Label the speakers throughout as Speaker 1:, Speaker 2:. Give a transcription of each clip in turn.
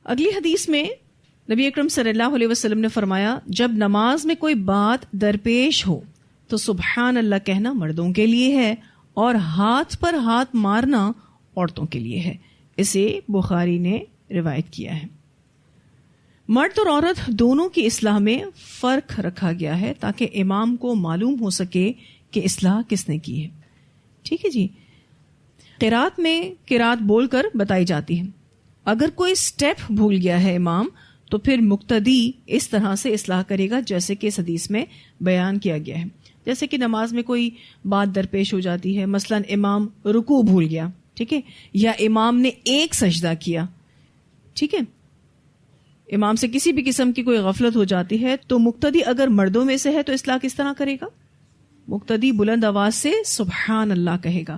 Speaker 1: اگلی حدیث میں نبی اکرم صلی اللہ علیہ وسلم نے فرمایا جب نماز میں کوئی بات درپیش ہو تو سبحان اللہ کہنا مردوں کے لیے ہے اور ہاتھ پر ہاتھ مارنا عورتوں کے لیے ہے. اسے بخاری نے روایت کیا ہے. مرد اور عورت دونوں کی اصلاح میں فرق رکھا گیا ہے تاکہ امام کو معلوم ہو سکے کہ اصلاح کس نے کی ہے. ٹھیک ہے جی. قرات میں قرات بول کر بتائی جاتی ہے. اگر کوئی سٹیپ بھول گیا ہے امام تو پھر مقتدی اس طرح سے اصلاح کرے گا جیسے کہ اس حدیث میں بیان کیا گیا ہے. جیسے کہ نماز میں کوئی بات درپیش ہو جاتی ہے, مثلا امام رکوع بھول گیا, ٹھیک ہے, یا امام نے ایک سجدہ کیا, ٹھیک ہے, امام سے کسی بھی قسم کی کوئی غفلت ہو جاتی ہے تو مقتدی اگر مردوں میں سے ہے تو اصلاح کس طرح کرے گا؟ مقتدی بلند آواز سے سبحان اللہ کہے گا.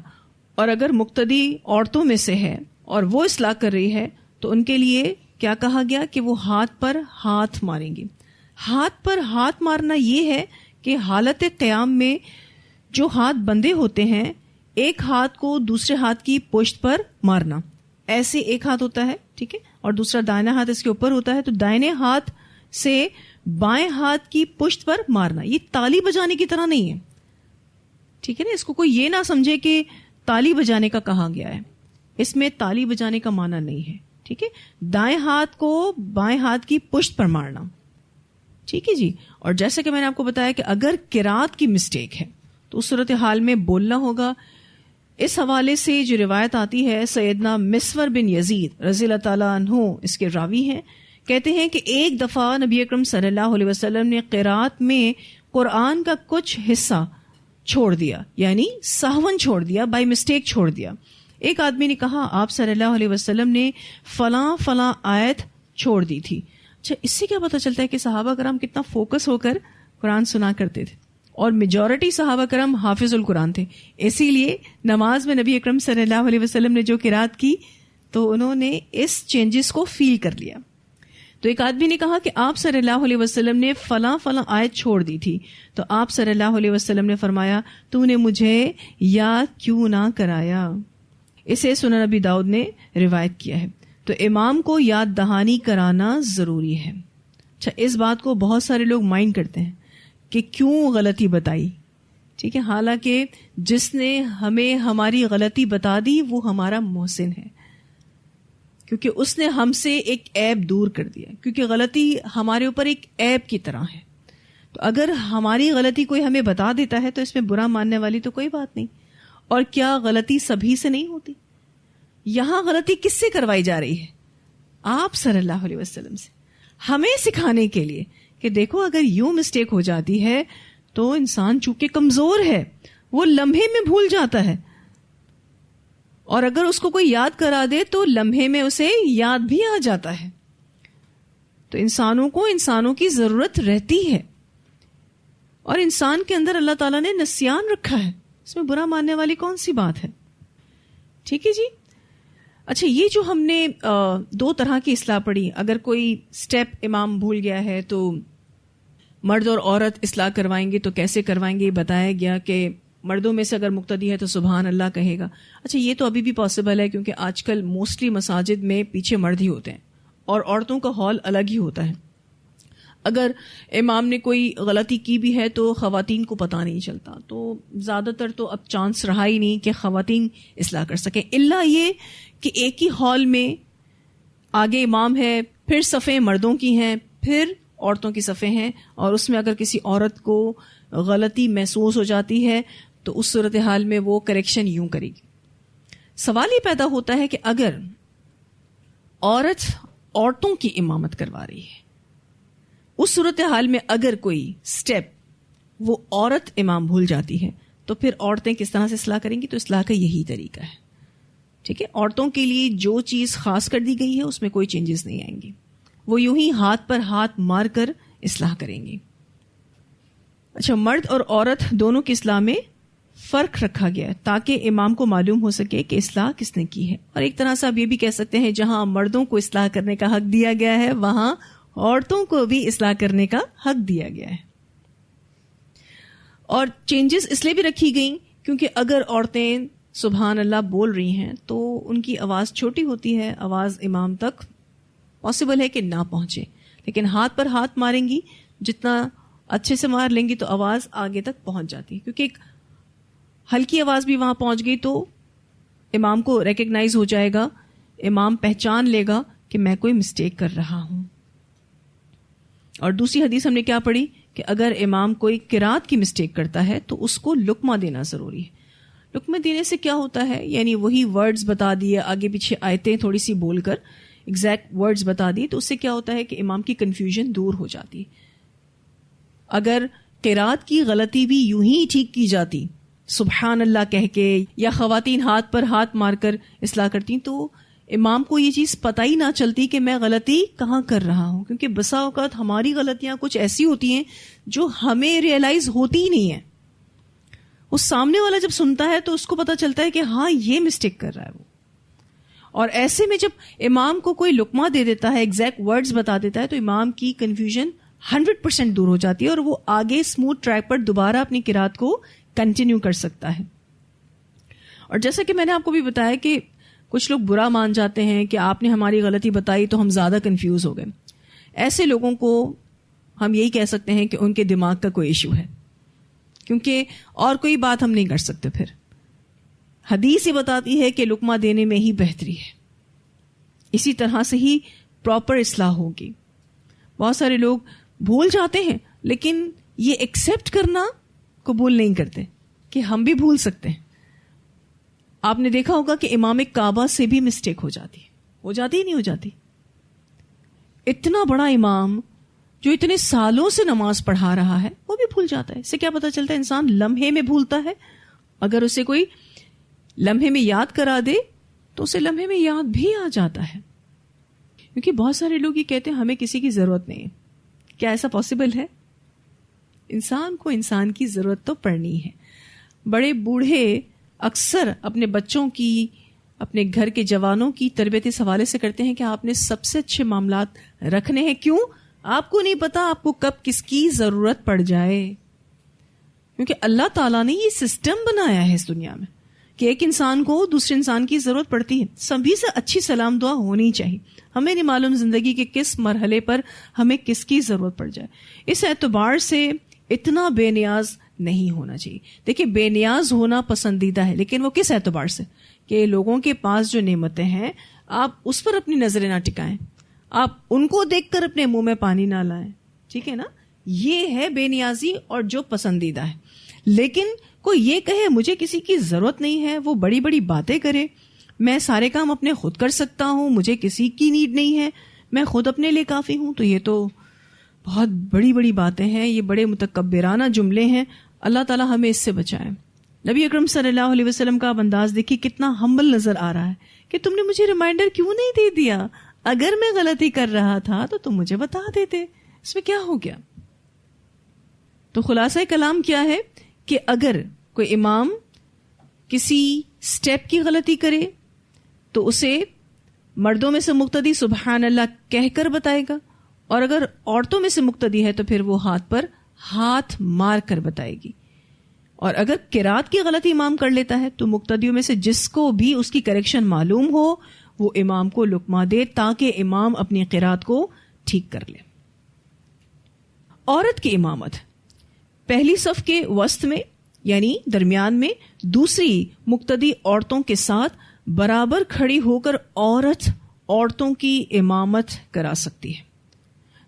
Speaker 1: اور اگر مقتدی عورتوں میں سے ہے اور وہ اصلاح کر رہی ہے تو ان کے لیے کیا کہا گیا کہ وہ ہاتھ پر ہاتھ ماریں گے. ہاتھ پر ہاتھ مارنا یہ ہے کہ حالت قیام میں جو ہاتھ بندے ہوتے ہیں ایک ہاتھ کو دوسرے ہاتھ کی پشت پر مارنا. ایسے ایک ہاتھ ہوتا ہے, ٹھیک ہے, اور دوسرا دائنا ہاتھ اس کے اوپر ہوتا ہے, تو دائنے ہاتھ سے بائیں ہاتھ کی پشت پر مارنا. یہ تالی بجانے کی طرح نہیں ہے, ٹھیک ہے نا. اس کو کوئی یہ نہ سمجھے کہ تالی بجانے کا کہا گیا ہے, اس میں تالی بجانے کا معنی نہیں ہے, ٹھیک ہے. دائیں ہاتھ کو بائیں ہاتھ کی پشت پر مارنا, ٹھیک ہے جی. اور جیسا کہ میں نے آپ کو بتایا کہ اگر قرات کی مسٹیک ہے تو اس صورتحال میں بولنا ہوگا. اس حوالے سے جو روایت آتی ہے سیدنا مسور بن یزید رضی اللہ تعالیٰ عنہ اس کے راوی ہیں, کہتے ہیں کہ ایک دفعہ نبی اکرم صلی اللہ علیہ وسلم نے قرات میں قرآن کا کچھ حصہ چھوڑ دیا, یعنی سہون چھوڑ دیا, بائی مسٹیک چھوڑ دیا. ایک آدمی نے کہا آپ صلی اللہ علیہ وسلم نے فلاں فلاں آیت چھوڑ دی تھی. اچھا, اس سے کیا پتہ چلتا ہے کہ صحابہ کرام کتنا فوکس ہو کر قرآن سنا کرتے تھے, اور میجورٹی صحابہ کرام حافظ القرآن تھے. اسی لیے نماز میں نبی اکرم صلی اللہ علیہ وسلم نے جو قرات کی تو انہوں نے اس چینجز کو فیل کر لیا. تو ایک آدمی نے کہا کہ آپ صلی اللہ علیہ وسلم نے فلاں فلاں آیت چھوڑ دی تھی, تو آپ صلی اللہ علیہ وسلم نے فرمایا تو نے مجھے یاد کیوں نہ کرایا. اسے سنن ابی داؤد نے روایت کیا ہے. تو امام کو یاد دہانی کرانا ضروری ہے. اچھا, اس بات کو بہت سارے لوگ مائنڈ کرتے ہیں کہ کیوں غلطی بتائی, ٹھیک ہے, حالانکہ جس نے ہمیں ہماری غلطی بتا دی وہ ہمارا محسن ہے, کیونکہ اس نے ہم سے ایک عیب دور کر دیا, کیونکہ غلطی ہمارے اوپر ایک عیب کی طرح ہے. تو اگر ہماری غلطی کوئی ہمیں بتا دیتا ہے تو اس میں برا ماننے والی تو کوئی بات نہیں. اور کیا غلطی سبھی سے نہیں ہوتی؟ یہاں غلطی کس سے کروائی جا رہی ہے؟ آپ صلی اللہ علیہ وسلم سے, ہمیں سکھانے کے لیے کہ دیکھو اگر یوں مسٹیک ہو جاتی ہے تو انسان چونکہ کمزور ہے وہ لمحے میں بھول جاتا ہے, اور اگر اس کو کوئی یاد کرا دے تو لمحے میں اسے یاد بھی آ جاتا ہے. تو انسانوں کو انسانوں کی ضرورت رہتی ہے, اور انسان کے اندر اللہ تعالیٰ نے نسیان رکھا ہے, اس میں برا ماننے والی کون سی بات ہے؟ ٹھیک ہے جی. اچھا, یہ جو ہم نے دو طرح کی اصلاح پڑھی, اگر کوئی سٹیپ امام بھول گیا ہے تو مرد اور عورت اصلاح کروائیں گے, تو کیسے کروائیں گے؟ بتایا گیا کہ مردوں میں سے اگر مقتدی ہے تو سبحان اللہ کہے گا. اچھا, یہ تو ابھی بھی پاسبل ہے کیونکہ آج کل موسٹلی مساجد میں پیچھے مرد ہی ہوتے ہیں اور عورتوں کا ہال الگ ہی ہوتا ہے. اگر امام نے کوئی غلطی کی بھی ہے تو خواتین کو پتہ نہیں چلتا, تو زیادہ تر تو اب چانس رہا ہی نہیں کہ خواتین اصلاح کر سکیں, الا یہ کہ ایک ہی ہال میں آگے امام ہے, پھر صفیں مردوں کی ہیں, پھر عورتوں کی صفیں ہیں, اور اس میں اگر کسی عورت کو غلطی محسوس ہو جاتی ہے تو اس صورتحال میں وہ کریکشن یوں کرے گی. سوال یہ پیدا ہوتا ہے کہ اگر عورت عورتوں کی امامت کروا رہی ہے, اس صورتحال میں اگر کوئی سٹیپ وہ عورت امام بھول جاتی ہے تو پھر عورتیں کس طرح سے اصلاح کریں گی؟ تو اصلاح کا یہی طریقہ ہے, ٹھیک ہے. عورتوں کے لیے جو چیز خاص کر دی گئی ہے اس میں کوئی چینجز نہیں آئیں گی, وہ یوں ہی ہاتھ پر ہاتھ مار کر اصلاح کریں گی. اچھا, مرد اور عورت دونوں کی اصلاح میں فرق رکھا گیا ہے تاکہ امام کو معلوم ہو سکے کہ اصلاح کس نے کی ہے. اور ایک طرح سے آپ یہ بھی کہہ سکتے ہیں جہاں مردوں کو اصلاح کرنے کا حق دیا گیا ہے وہاں عورتوں کو بھی اصلاح کرنے کا حق دیا گیا ہے. اور چینجز اس لیے بھی رکھی گئیں کیونکہ اگر عورتیں سبحان اللہ بول رہی ہیں تو ان کی آواز چھوٹی ہوتی ہے, آواز امام تک پاسبل ہے کہ نہ پہنچے، لیکن ہاتھ پر ہاتھ ماریں گی، جتنا اچھے سے مار لیں گی تو آواز آگے تک پہنچ جاتی ہے، کیونکہ ایک ہلکی آواز بھی وہاں پہنچ گئی تو امام کو ریکگنائز ہو جائے گا، امام پہچان لے گا کہ میں کوئی مسٹیک کر رہا ہوں. اور دوسری حدیث ہم نے کیا پڑھی کہ اگر امام کوئی قرات کی مسٹیک کرتا ہے تو اس کو لقمہ دینا ضروری ہے. لقمہ دینے سے کیا ہوتا ہے، یعنی وہی ورڈز بتا دیے، آگے پیچھے آیتیں تھوڑی سی بول کر ایگزیکٹ ورڈز بتا دی، تو اس سے کیا ہوتا ہے کہ امام کی کنفیوژن دور ہو جاتی ہے. اگر قرات کی غلطی بھی یوں ہی ٹھیک کی جاتی سبحان اللہ کہہ کے، یا خواتین ہاتھ پر ہاتھ مار کر اصلاح کرتی، تو امام کو یہ چیز پتہ ہی نہ چلتی کہ میں غلطی کہاں کر رہا ہوں. کیونکہ بسا اوقات ہماری غلطیاں کچھ ایسی ہوتی ہیں جو ہمیں ریئلائز ہوتی ہی نہیں ہیں. اس سامنے والا جب سنتا ہے تو اس کو پتہ چلتا ہے کہ ہاں یہ مسٹیک کر رہا ہے وہ. اور ایسے میں جب امام کو کوئی لقمہ دے دیتا ہے، ایگزیکٹ ورڈز بتا دیتا ہے، تو امام کی کنفیوژن 100% دور ہو جاتی ہے اور وہ آگے اسموتھ ٹریک پر دوبارہ اپنی قرات کو کنٹینیو کر سکتا ہے. اور جیسا کہ میں نے آپ کو بھی بتایا کہ کچھ لوگ برا مان جاتے ہیں کہ آپ نے ہماری غلطی بتائی تو ہم زیادہ کنفیوز ہو گئے. ایسے لوگوں کو ہم یہی کہہ سکتے ہیں کہ ان کے دماغ کا کوئی ایشو ہے، کیونکہ اور کوئی بات ہم نہیں کر سکتے. پھر حدیث یہ بتاتی ہے کہ لقمہ دینے میں ہی بہتری ہے، اسی طرح سے ہی پراپر اصلاح ہوگی. بہت سارے لوگ بھول جاتے ہیں لیکن یہ ایکسیپٹ کرنا قبول نہیں کرتے کہ ہم بھی بھول سکتے ہیں. آپ نے دیکھا ہوگا کہ امام کعبہ سے بھی مسٹیک ہو جاتی ہی نہیں ہو جاتی. اتنا بڑا امام جو اتنے سالوں سے نماز پڑھا رہا ہے وہ بھی بھول جاتا ہے. اس سے کیا پتا چلتا ہے؟ انسان لمحے میں بھولتا ہے. اگر اسے کوئی لمحے میں یاد کرا دے تو اسے لمحے میں یاد بھی آ جاتا ہے. کیونکہ بہت سارے لوگ یہ کہتے ہیں ہمیں کسی کی ضرورت نہیں ہے. کیا ایسا پاسبل ہے؟ انسان کو انسان کی ضرورت تو پڑنی ہے. بڑے بوڑھے اکثر اپنے بچوں کی، اپنے گھر کے جوانوں کی تربیت اس حوالے سے کرتے ہیں کہ آپ نے سب سے اچھے معاملات رکھنے ہیں. کیوں؟ آپ کو نہیں پتا آپ کو کب کس کی ضرورت پڑ جائے. کیونکہ اللہ تعالیٰ نے یہ سسٹم بنایا ہے اس دنیا میں کہ ایک انسان کو دوسرے انسان کی ضرورت پڑتی ہے. سبھی سے اچھی سلام دعا ہونی چاہیے. ہمیں نہیں معلوم زندگی کے کس مرحلے پر ہمیں کس کی ضرورت پڑ جائے. اس اعتبار سے اتنا بے نیاز نہیں ہونا چاہیے. دیکھیں، بے نیاز ہونا پسندیدہ ہے، لیکن وہ کس اعتبار سے کہ لوگوں کے پاس جو نعمتیں ہیں آپ اس پر اپنی نظریں نہ ٹکائیں، آپ ان کو دیکھ کر اپنے منہ میں پانی نہ لائیں. ٹھیک ہے نا؟ یہ ہے بے نیازی اور جو پسندیدہ ہے. لیکن کوئی یہ کہے مجھے کسی کی ضرورت نہیں ہے، وہ بڑی بڑی باتیں کرے، میں سارے کام اپنے خود کر سکتا ہوں، مجھے کسی کی نیڈ نہیں ہے، میں خود اپنے لیے کافی ہوں، تو یہ تو بہت بڑی بڑی باتیں ہیں، یہ بڑے متکبرانہ جملے ہیں. اللہ تعالیٰ ہمیں اس سے بچائے. نبی اکرم صلی اللہ علیہ وسلم کا اب انداز دیکھیے کتنا ہمبل نظر آ رہا ہے کہ تم نے مجھے ریمائنڈر کیوں نہیں دے دیا؟ اگر میں غلطی کر رہا تھا تو تم مجھے بتا دیتے، اس میں کیا ہو گیا؟ تو خلاصہ کلام کیا ہے کہ اگر کوئی امام کسی سٹیپ کی غلطی کرے تو اسے مردوں میں سے مقتدی سبحان اللہ کہہ کر بتائے گا، اور اگر عورتوں میں سے مقتدی ہے تو پھر وہ ہاتھ پر ہاتھ مار کر بتائے گی. اور اگر قرات کی غلطی امام کر لیتا ہے تو مقتدیوں میں سے جس کو بھی اس کی کریکشن معلوم ہو وہ امام کو لقمہ دے تاکہ امام اپنی قرات کو ٹھیک کر لے. عورت کی امامت پہلی صف کے وسط میں یعنی درمیان میں دوسری مقتدی عورتوں کے ساتھ برابر کھڑی ہو کر عورتوں کی امامت کرا سکتی ہے.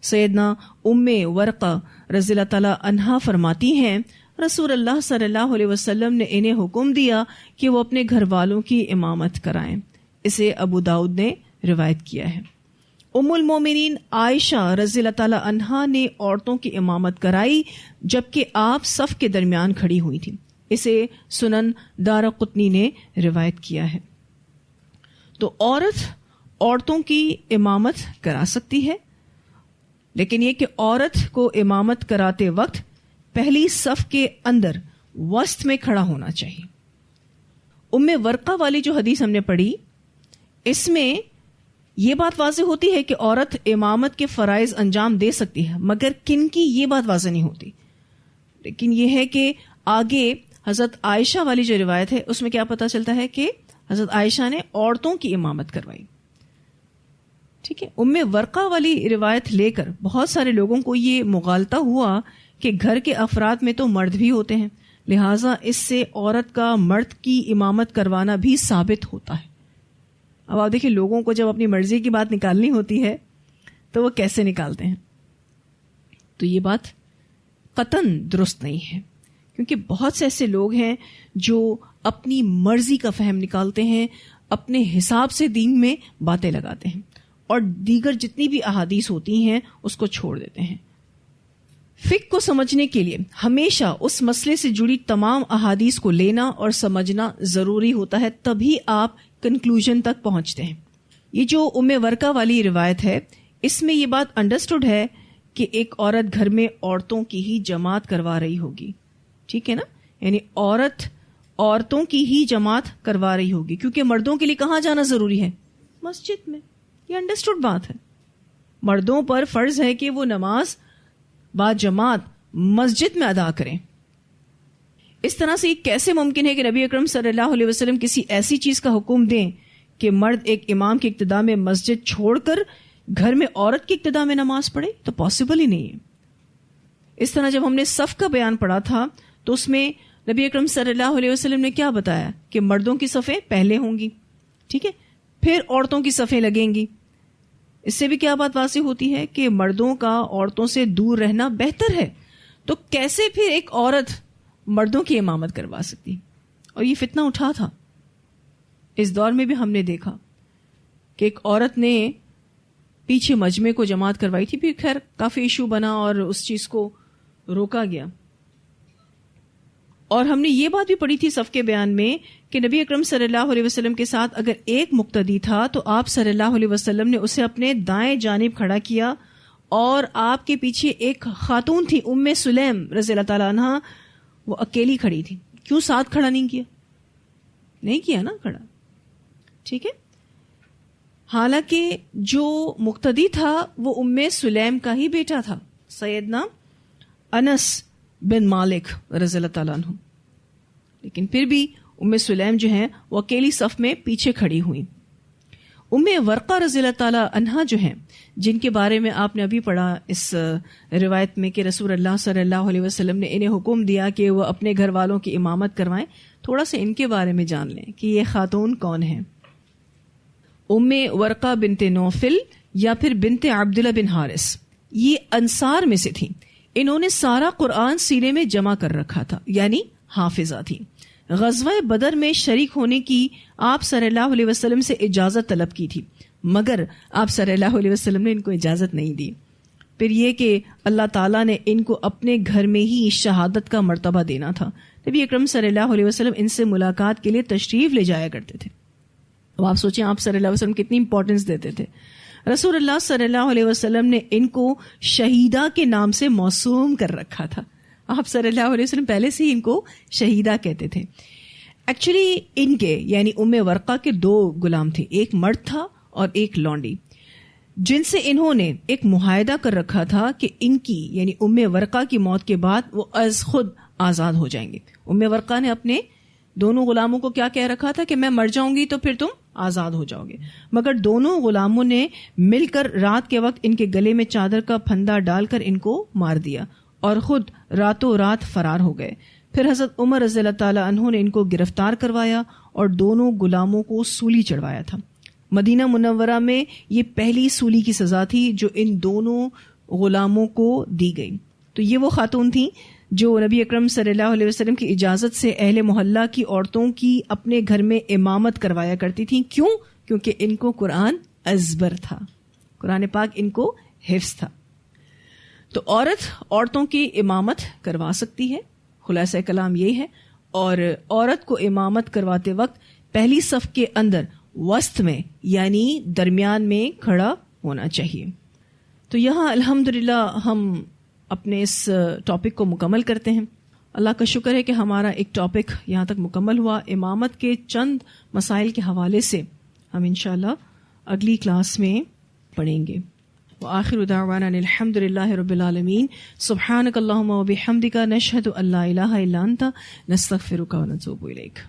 Speaker 1: سیدنا ام ورقہ رضی اللہ تعالی عنہا فرماتی ہیں رسول اللہ صلی اللہ علیہ وسلم نے انہیں حکم دیا کہ وہ اپنے گھر والوں کی امامت کرائیں. اسے ابو داؤد نے روایت کیا ہے. ام المومنین عائشہ رضی اللہ تعالی عنہا نے عورتوں کی امامت کرائی جبکہ آپ صف کے درمیان کھڑی ہوئی تھی. اسے سنن دارقطنی نے روایت کیا ہے. تو عورتوں کی امامت کرا سکتی ہے، لیکن یہ کہ عورت کو امامت کراتے وقت پہلی صف کے اندر وسط میں کھڑا ہونا چاہیے. ام ورقہ والی جو حدیث ہم نے پڑھی اس میں یہ بات واضح ہوتی ہے کہ عورت امامت کے فرائض انجام دے سکتی ہے، مگر کن کی یہ بات واضح نہیں ہوتی. لیکن یہ ہے کہ آگے حضرت عائشہ والی جو روایت ہے اس میں کیا پتہ چلتا ہے کہ حضرت عائشہ نے عورتوں کی امامت کروائی. ٹھیک ہے. ورقہ والی روایت لے کر بہت سارے لوگوں کو یہ مغالطہ ہوا کہ گھر کے افراد میں تو مرد بھی ہوتے ہیں، لہٰذا اس سے عورت کا مرد کی امامت کروانا بھی ثابت ہوتا ہے. اب آپ دیکھیں لوگوں کو جب اپنی مرضی کی بات نکالنی ہوتی ہے تو وہ کیسے نکالتے ہیں. تو یہ بات قطعاً درست نہیں ہے، کیونکہ بہت سے ایسے لوگ ہیں جو اپنی مرضی کا فہم نکالتے ہیں، اپنے حساب سے دین میں باتیں لگاتے ہیں اور دیگر جتنی بھی احادیث ہوتی ہیں اس کو چھوڑ دیتے ہیں. فقہ کو سمجھنے کے لیے ہمیشہ اس مسئلے سے جڑی تمام احادیث کو لینا اور سمجھنا ضروری ہوتا ہے، تبھی آپ کنکلوژن تک پہنچتے ہیں. یہ جو ورقہ والی روایت ہے اس میں یہ بات انڈرسٹوڈ ہے کہ ایک عورت گھر میں عورتوں کی ہی جماعت کروا رہی ہوگی. ٹھیک ہے نا، یعنی عورتوں کی ہی جماعت کروا رہی ہوگی، کیونکہ مردوں کے لیے کہاں جانا ضروری ہے؟ مسجد میں. یہ انڈرسٹوڈ بات ہے. مردوں پر فرض ہے کہ وہ نماز با جماعت مسجد میں ادا کریں. اس طرح سے یہ کیسے ممکن ہے کہ نبی اکرم صلی اللہ علیہ وسلم کسی ایسی چیز کا حکم دیں کہ مرد ایک امام کی اقتداء میں مسجد چھوڑ کر گھر میں عورت کی اقتداء میں نماز پڑھے؟ تو پاسبل ہی نہیں ہے. اس طرح جب ہم نے صف کا بیان پڑھا تھا تو اس میں نبی اکرم صلی اللہ علیہ وسلم نے کیا بتایا کہ مردوں کی صفیں پہلے ہوں گی، ٹھیک ہے، پھر عورتوں کی صفیں لگیں گی. اس سے بھی کیا بات واضح ہوتی ہے کہ مردوں کا عورتوں سے دور رہنا بہتر ہے. تو کیسے پھر ایک عورت مردوں کی امامت کروا سکتی؟ اور یہ فتنہ اٹھا تھا. اس دور میں بھی ہم نے دیکھا کہ ایک عورت نے پیچھے مجمع کو جماعت کروائی تھی، پھر خیر کافی ایشو بنا اور اس چیز کو روکا گیا. اور ہم نے یہ بات بھی پڑھی تھی صف کے بیان میں کہ نبی اکرم صلی اللہ علیہ وسلم کے ساتھ اگر ایک مقتدی تھا تو آپ صلی اللہ علیہ وسلم نے اسے اپنے دائیں جانب کھڑا کیا، اور آپ کے پیچھے ایک خاتون تھی سلیم رضی اللہ تعالیٰ عنہ، وہ اکیلی کھڑی تھی. کیوں ساتھ کھڑا نہیں کیا؟ نہیں کیا نا کھڑا، ٹھیک ہے. حالانکہ جو مقتدی تھا وہ سلیم کا ہی بیٹا تھا، سیدنا انس بن مالک رضی اللہ تعالیٰ عنہ، لیکن پھر بھی سلیم جو ہیں وہ اکیلی صف میں پیچھے کھڑی ہوئی. ورقہ رضی اللہ تعالیٰ عنہ جو ہیں، جن کے بارے میں آپ نے ابھی پڑھا اس روایت میں کہ رسول اللہ صلی اللہ علیہ وسلم نے انہیں حکم دیا کہ وہ اپنے گھر والوں کی امامت کروائیں. تھوڑا سا ان کے بارے میں جان لیں کہ یہ خاتون کون ہیں. ورقہ بنت نوفل یا پھر بنت عبداللہ بن حارث، یہ انصار میں سے تھیں. انہوں نے سارا قرآن سینے میں جمع کر رکھا تھا، یعنی حافظہ تھی. غزوہ بدر میں شریک ہونے کی آپ صلی اللہ علیہ وسلم سے اجازت طلب کی تھی، مگر آپ صلی اللہ علیہ وسلم نے ان کو اجازت نہیں دی. پھر یہ کہ اللہ تعالیٰ نے ان کو اپنے گھر میں ہی شہادت کا مرتبہ دینا تھا. نبی اکرم صلی اللہ علیہ وسلم ان سے ملاقات کے لیے تشریف لے جایا کرتے تھے. اب آپ سوچیں آپ صلی اللہ علیہ وسلم کتنی امپورٹنس دیتے تھے. رسول اللہ صلی اللہ علیہ وسلم نے ان کو شہیدہ کے نام سے موسوم کر رکھا تھا. آپ صلی اللہ علیہ وسلم پہلے سے ہی ان کو شہیدہ کہتے تھے. ایکچولی ان کے یعنی ورقہ کے 2 غلام تھے، ایک مرد تھا اور ایک لونڈی، جن سے انہوں نے ایک معاہدہ کر رکھا تھا کہ ان کی یعنی ورقہ کی موت کے بعد وہ از خود آزاد ہو جائیں گے. ورقہ نے اپنے دونوں غلاموں کو کیا کہہ رکھا تھا کہ میں مر جاؤں گی تو پھر تم آزاد ہو جاؤ گے، مگر دونوں غلاموں نے مل کر رات کے وقت ان کے گلے میں چادر کا پھندا ڈال کر ان کو مار دیا اور خود راتوں رات فرار ہو گئے. پھر حضرت عمر رضی اللہ تعالیٰ عنہ نے ان کو گرفتار کروایا اور دونوں غلاموں کو سولی چڑھوایا تھا. مدینہ منورہ میں یہ پہلی سولی کی سزا تھی جو ان دونوں غلاموں کو دی گئی. تو یہ وہ خاتون تھیں جو نبی اکرم صلی اللہ علیہ وسلم کی اجازت سے اہل محلہ کی عورتوں کی اپنے گھر میں امامت کروایا کرتی تھیں. کیوں؟ کیونکہ ان کو قرآن ازبر تھا، قرآن پاک ان کو حفظ تھا. تو عورتوں کی امامت کروا سکتی ہے، خلاصہ کلام یہ ہے. اور عورت کو امامت کرواتے وقت پہلی صف کے اندر وسط میں یعنی درمیان میں کھڑا ہونا چاہیے. تو یہاں الحمدللہ ہم اپنے اس ٹاپک کو مکمل کرتے ہیں. اللہ کا شکر ہے کہ ہمارا ایک ٹاپک یہاں تک مکمل ہوا. امامت کے چند مسائل کے حوالے سے ہم انشاءاللہ اگلی کلاس میں پڑھیں گے. وآخر دعوانا الحمد للہ رب العالمین. سبحانک اللہم و بحمدک نشہد ان لا الہ الا انت نستغفرک و نتوب الیک.